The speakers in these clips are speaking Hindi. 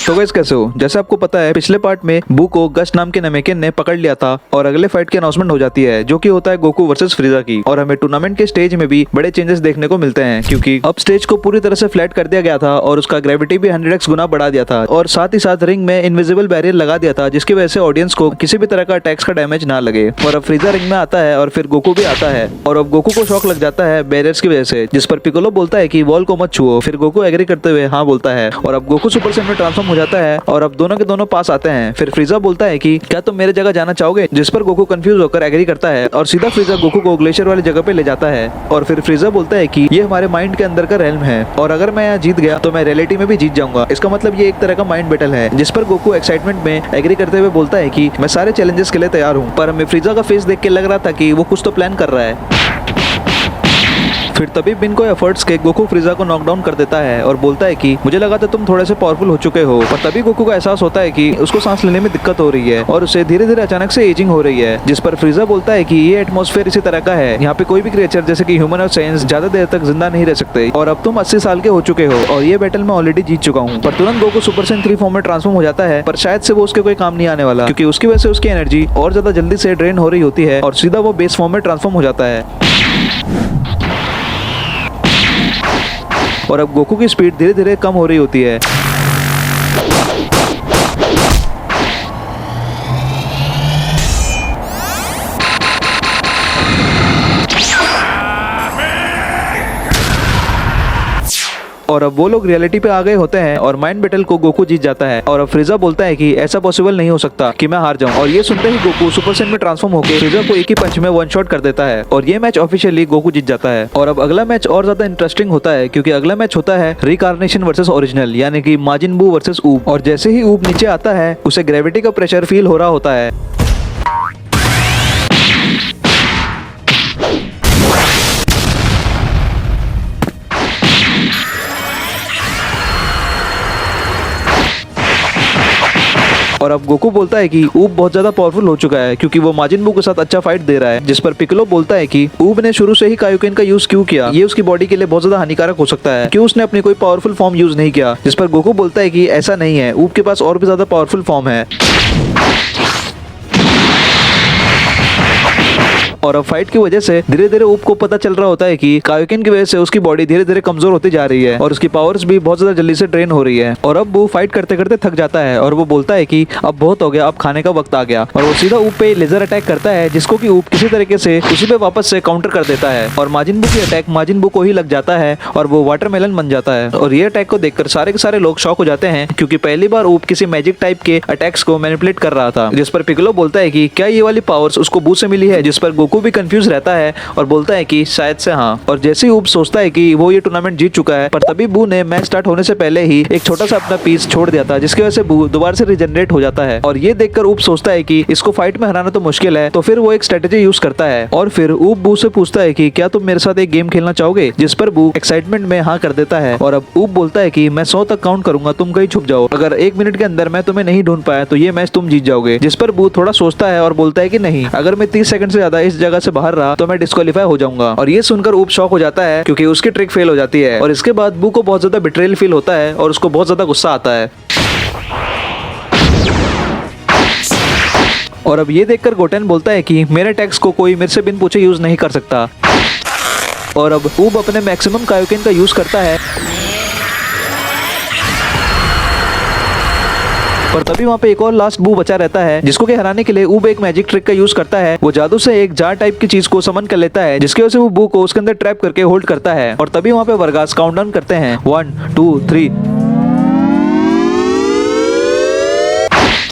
तो गाइस कैसे हो? जैसे आपको पता है पिछले पार्ट में बू को गस्ट नाम के नमेकिन ने पकड़ लिया था और अगले फाइट की अनाउंसमेंट हो जाती है जो कि होता है गोकू वर्सेस फ्रीजा की। और हमें टूर्नामेंट के स्टेज में भी बड़े चेंजेस देखने को मिलते हैं क्योंकि अब स्टेज को पूरी तरह से फ्लैट कर दिया गया था और उसका ग्रेविटी भी 100x गुना बढ़ा दिया था और साथ ही साथ रिंग में इनविजिबल बैरियर लगा दिया था जिसकी वजह से ऑडियंस को किसी भी तरह का अटैक्स का डैमेज ना लगे। और अब फ्रीजा रिंग में आता है और फिर गोकू भी आता है और अब गोकू को शॉक लग जाता है बैरियर्स की वजह से, जिस पर पिकोलो बोलता है कि वॉल को मत छुओ। फिर गोकू एग्री करते हुए हाँ बोलता है और अब गोकू सुपर सैयन में ट्रांसफॉर्म हो जाता है और अब दोनों के दोनों पास आते हैं। फिर फ्रीजा बोलता है कि क्या तुम मेरे जगह जाना चाहोगे, जिस पर गोकू कंफ्यूज होकर एग्री करता है और सीधा फ्रीजा गोकू को ग्लेशियर वाली जगह पे ले जाता है। और फिर फ्रीजा बोलता है कि ये हमारे माइंड के अंदर का रेल्म है और अगर मैं यहाँ जीत गया तो मैं रियलिटी में भी जीत जाऊंगा। इसका मतलब ये एक तरह का माइंड बैटल है, जिस पर गोकू एक्साइटमेंट में एग्री करते हुए बोलता है कि मैं सारे चैलेंजेस के लिए तैयार हूँ। पर हमें फ्रीजा का फेस देख के लग रहा था कि वो कुछ तो प्लान कर रहा है। फिर तभी बिन को एफर्ट्स के गोकू फ्रीजा को नॉकडाउन कर देता है और बोलता है कि मुझे लगा था तुम थोड़े से पावरफुल हो चुके हो। पर तभी गोकू को एहसास होता है कि उसको सांस लेने में दिक्कत हो रही है और उसे धीरे धीरे अचानक से एजिंग हो रही है, जिस पर फ्रीजा बोलता है कि ये एटमॉस्फेयर इसी तरह का है, यहाँ पे कोई भी क्रिएचर जैसे कि ह्यूमन और साइंस ज्यादा देर तक जिंदा नहीं रह सकते और अब तुम 80 साल के हो चुके हो और ये बैटल मैं ऑलरेडी जीत चुका हूँ। पर तुरंत गोकू सुपर सैयन 3 फॉर्म में ट्रांसफॉर्म हो जाता है, पर शायद से वो उसके कोई काम नहीं आने वाला क्योंकि उसकी वजह से उसकी एनर्जी और ज्यादा जल्दी से ड्रेन हो रही होती है और सीधा वो बेस फॉर्म में ट्रांसफॉर्म हो जाता है। और अब गोकू की स्पीड धीरे धीरे कम हो रही होती है। और अब वो लोग रियलिटी पे आ गए होते हैं और माइंड बैटल को गोकू जीत जाता है। और अब फ्रीजा बोलता है कि ऐसा पॉसिबल नहीं हो सकता कि मैं हार जाऊं। और ये सुनते ही गोकू सुपर सैयन में ट्रांसफॉर्म होकर फ्रीजा को एक ही पंच में वन शॉट कर देता है और ये मैच ऑफिशियली गोकू जीत जाता है। और अब अगला मैच और ज्यादा इंटरेस्टिंग होता है क्योंकि अगला मैच होता है रिकार्नेशन वर्सेस ओरिजिनल, यानी कि माजिन बू वर्सेस ऊब। और जैसे ही ऊब नीचे आता है उसे ग्रेविटी का प्रेशर फील हो रहा होता है। और अब गोकू बोलता है कि ऊब बहुत ज्यादा पावरफुल हो चुका है क्योंकि वो माजिन बू के साथ अच्छा फाइट दे रहा है, जिस पर पिकोलो बोलता है कि ऊब ने शुरू से ही कायोकेन का यूज क्यों किया, ये उसकी बॉडी के लिए बहुत ज्यादा हानिकारक हो सकता है, क्यों उसने अपनी कोई पावरफुल फॉर्म यूज नहीं किया। जिस पर गोकू बोलता है कि ऐसा नहीं है, ऊब के पास और भी ज्यादा पावरफुल फॉर्म है। और अब फाइट की वजह से धीरे धीरे ऊब को पता चल रहा होता है कि कायोकेन की वजह से उसकी बॉडी धीरे धीरे कमजोर होती जा रही है और उसकी पावर्स भी बहुत ज्यादा जल्दी से ड्रेन हो रही है। और अब वो फाइट करते करते थक जाता है और वो बोलता है कि अब बहुत हो गया, अब खाने का वक्त आ गया। और वो सीधा ऊब पे लेजर अटैक करता है जिसको कि ऊब किसी तरीके से उसी पे वापस से काउंटर कर देता है और माजिन बू की अटैक माजिन बू को ही लग जाता है और वो वाटरमेलन बन जाता है। और ये अटैक को देखकर सारे के सारे लोग शॉक हो जाते हैं क्योंकि पहली बार ऊब किसी मैजिक टाइप के अटैक्स को मैनिपुलेट कर रहा था। जिस पर पिकोलो बोलता है कि क्या ये वाली पावर्स उसको बू से मिली है, जिस पर गोकू भी कंफ्यूज रहता है और बोलता है कि शायद से हाँ। और जैसे ही ऊब सोचता है कि वो ये टूर्नामेंट जीत चुका है, पर तभी बू ने मैच स्टार्ट होने से पहले ही एक छोटा सा अपना पीस छोड़ दिया था, जिसकी वजह से बू दोबारा से रिजनरेट हो जाता है। और ये देखकर ऊब सोचता है कि इसको फाइट में हराना तो मुश्किल है, तो फिर वो एक स्ट्रेटेजी यूज करता है और फिर ऊब बू से पूछता है कि क्या तुम मेरे साथ एक गेम खेलना चाहोगे, जिस पर बू एक्साइटमेंट में हाँ कर देता है। और अब ऊब बोलता है कि मैं 100 तक काउंट करूंगा, तुम कहीं छुप जाओ, अगर 1 मिनट के अंदर मैं तुम्हें नहीं ढूंढ पाया तो ये मैच तुम जीत जाओगे। जिस पर बू थोड़ा सोचता है और बोलता है कि नहीं, अगर मैं 30 सेकंड से ज्यादा इस जगह से बाहर रहा तो मैं डिस्क्वालीफाई हो जाऊंगा। और ये सुनकर ऊब शॉक हो जाता है क्योंकि उसकी ट्रिक फेल हो जाती है और इसके बाद बू को बहुत ज्यादा बिट्रेयल फील होता है और उसको बहुत ज्यादा गुस्सा आता है। और अब ये देखकर गोटेन बोलता है कि मेरे टैक्स को कोई मेरे से बिन पूछे यूज नहीं कर सकता। और अब ऊब अपने मैक्सिमम कायोकेन का यूज करता है, पर तभी वहाँ पे एक और लास्ट बू बचा रहता है जिसको कि हराने के लिए ऊब एक मैजिक ट्रिक का यूज करता है। वो जादू से एक जार टाइप की चीज को समन कर लेता है, जिसकी वजह से वो बू को उसके अंदर ट्रैप करके होल्ड करता है। और तभी वहाँ पे वर्गास काउंटडाउन करते हैं 1 2 3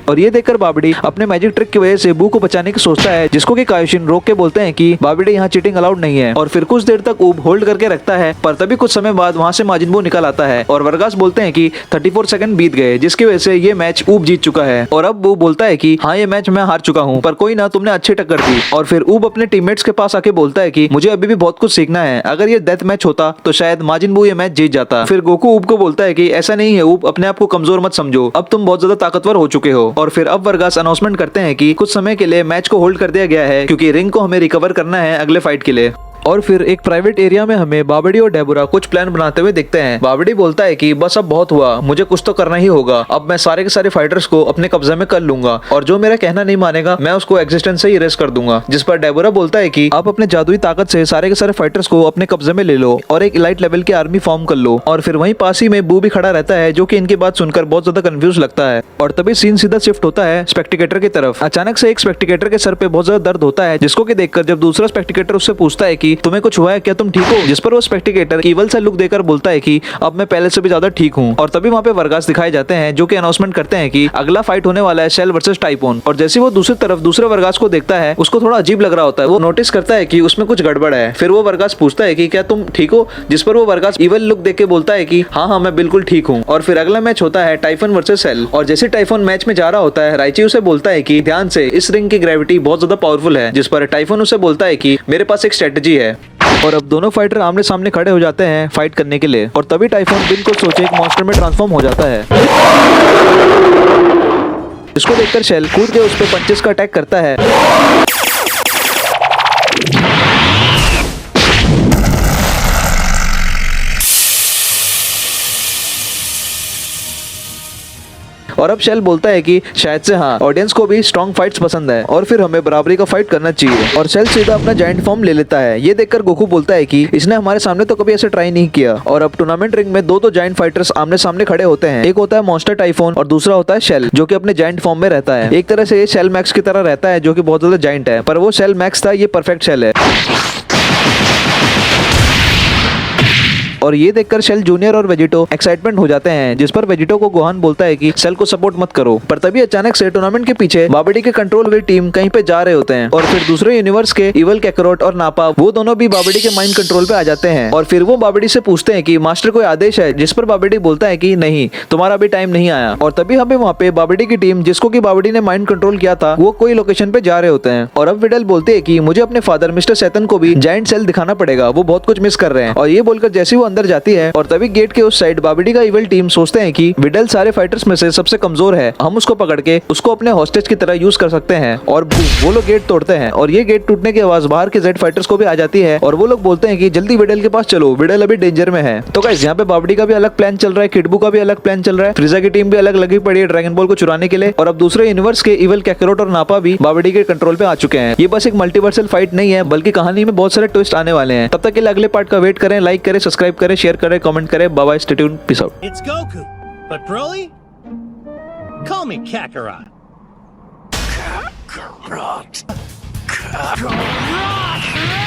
और ये देखकर बाबडी अपने मैजिक ट्रिक की वजह से बू को बचाने की सोचता है, जिसको कि कायोशिन रोक के बोलते हैं कि बाबडी यहाँ चीटिंग अलाउड नहीं है। और फिर कुछ देर तक ऊब होल्ड करके रखता है, पर तभी कुछ समय बाद वहाँ से माजिन बू निकल आता है और वर्गास बोलते हैं कि 34 सेकंड बीत गए, जिसकी वजह से ये मैच ऊब जीत चुका है। और अब वो बोलता है कि हाँ ये मैच मैं हार चुका हूँ, पर कोई ना, तुमने अच्छी टक्कर दी। और फिर ऊब अपने टीममेट्स के पास आके बोलता है कि मुझे अभी भी बहुत कुछ सीखना है, अगर ये डेथ मैच होता तो शायद माजिन बू ये मैच जीत जाता। फिर गोकू ऊब को बोलता है कि ऐसा नहीं है ऊब, अपने आप को कमजोर मत समझो, अब तुम बहुत ज्यादा ताकतवर हो चुके हो। और फिर अब वर्गास अनाउंसमेंट करते हैं कि कुछ समय के लिए मैच को होल्ड कर दिया गया है क्योंकि रिंग को हमें रिकवर करना है अगले फाइट के लिए। और फिर एक प्राइवेट एरिया में हमें बाबडी और डेबोरा कुछ प्लान बनाते हुए दिखते हैं। बाबडी बोलता है कि बस अब बहुत हुआ, मुझे कुछ तो करना ही होगा, अब मैं सारे के सारे फाइटर्स को अपने कब्जे में कर लूंगा और जो मेरा कहना नहीं मानेगा मैं उसको एग्जिस्टेंस से इरेज कर दूंगा। जिस पर डेबोरा बोलता है कि आप अपने जादुई ताकत से सारे के सारे फाइटर्स को अपने कब्जे में ले लो और एक इलाइट लेवल की आर्मी फॉर्म कर लो। और फिर वहीं पास ही में बू भी खड़ा रहता है जो कि इनकी बात सुनकर बहुत ज्यादा कंफ्यूज लगता है। और तभी सीन सीधा शिफ्ट होता है स्पेक्टिकेटर की तरफ। अचानक से एक स्पेक्टिकेटर के सर पे बहुत ज्यादा दर्द होता है, जिसको कि देखकर जब दूसरा स्पेक्टिकेटर उससे पूछता है कि तुम्हें कुछ हुआ है क्या, तुम ठीक हो? जिस पर वो स्पेक्टिकेटर ईवल सा लुक देकर बोलता है कि अब मैं पहले से भी ज्यादा ठीक हूँ। और तभी वहाँ पे वर्गास दिखाए जाते हैं जो कि अनाउंसमेंट करते हैं कि अगला फाइट होने वाला है शेल वर्सेस टाइफोन। और जैसे वो दूसरी तरफ दूसरे वर्गास को देखता है उसको थोड़ा अजीब लग रहा होता है। वो नोटिस करता है कि उसमें कुछ गड़बड़ है। फिर वो वर्गास पूछता है कि क्या तुम ठीक हो? जिस पर वो वर्गास ईवल लुक देख के बोलता है कि हाँ मैं बिल्कुल ठीक हूँ। और फिर अगला मैच होता है टाइफोन वर्सेस सेल। और जैसे टाइफोन मैच में जा रहा होता है राइची उसे बोलता है कि ध्यान से, इस रिंग की ग्रेविटी बहुत ज्यादा पावरफुल है। जिस पर टाइफोन उसे बोलता है कि मेरे पास एक स्ट्रेटजी है। और अब दोनों फाइटर आमने सामने खड़े हो जाते हैं फाइट करने के लिए। और तभी टाइफोन बिन को सोचे एक मॉन्स्टर में ट्रांसफॉर्म हो जाता है। इसको देखकर शेल कूद के उस पर पंचेस का अटैक करता है। और अब शेल बोलता है कि शायद से हाँ, ऑडियंस को भी स्ट्रॉन्ग फाइट्स पसंद है और फिर हमें बराबरी का फाइट करना चाहिए। और शेल सीधा अपना जायंट फॉर्म ले लेता है। ये देखकर गोकू बोलता है कि इसने हमारे सामने तो कभी ऐसे ट्राई नहीं किया। और अब टूर्नामेंट रिंग में दो जायंट फाइटर्स आमने सामने खड़े होते हैं। एक होता है मॉन्स्टर टाइफोन और दूसरा होता है शेल जो कि अपने जायंट फॉर्म में रहता है। एक तरह से ये शेल मैक्स की तरह रहता है जो कि बहुत ज्यादा जायंट है, पर वो शेल मैक्स था, ये परफेक्ट शेल है। और ये देखकर शेल जूनियर और वेजिटो एक्साइटमेंट हो जाते हैं, जिस पर वेजिटो को गोहान बोलता है कि शेल को सपोर्ट मत करो। पर तभी अचानक से टूर्नामेंट के पीछे बाबडी के कंट्रोल वाली टीम कहीं पे जा रहे होते हैं। और फिर दूसरे यूनिवर्स के इवल कैकरोट और नापा वो दोनों भी बाबडी के माइंड कंट्रोल पे आ जाते हैं। और फिर वो बाबडी से पूछते हैं कि मास्टर कोई आदेश है? जिस पर बाबडी बोलता है कि नहीं, तुम्हारा अभी टाइम नहीं आया। और तभी हमें वहाँ पे बाबडी की टीम जिसको की बाबडी ने माइंड कंट्रोल किया था वो कोई लोकेशन पे जा रहे होते हैं। और अब विडल बोलते हैं कि मुझे अपने फादर मिस्टर सैतन को भी जायंट सेल दिखाना पड़ेगा, वो बहुत कुछ मिस कर रहे हैं। और ये बोलकर जैसे वो अंदर जाती है और तभी गेट के उस साइड बाबडी का इविल टीम सोचते हैं कि विडल सारे फाइटर्स में से सबसे कमजोर है, हम उसको पकड़ के उसको अपने हॉस्टेज की तरह यूज कर सकते हैं। और वो लोग गेट तोड़ते हैं और ये गेट टूटने की आवाज बाहर के जेड फाइटर्स को भी आ जाती है। और वो लोग बोलते हैं कि जल्दी विडल के पास चलो, विडल अभी डेंजर में है। तो गाइस यहाँ पे बाबडी का भी अलग प्लान चल रहा है, किडबू का भी अलग प्लान चल रहा है, फ्रीजा की टीम भी अलग लगी पड़ी है ड्रैगन बॉल को चुराने के लिए। और अब दूसरे यूनिवर्स के इविल कैकरोट और नापा भी बाबडी के कंट्रोल पे आ चुके हैं। ये बस एक मल्टीवर्सल फाइट नहीं है बल्कि कहानी में बहुत सारे ट्विस्ट आने वाले हैं। तब तक के लिए अगले पार्ट का वेट करें, लाइक करें, सब्सक्राइब करें, शेयर करें, कमेंट करें। Bye bye, stay tuned, peace out. It's Goku, but Broly? Call me Kakarot. Kakarot. Kakarot.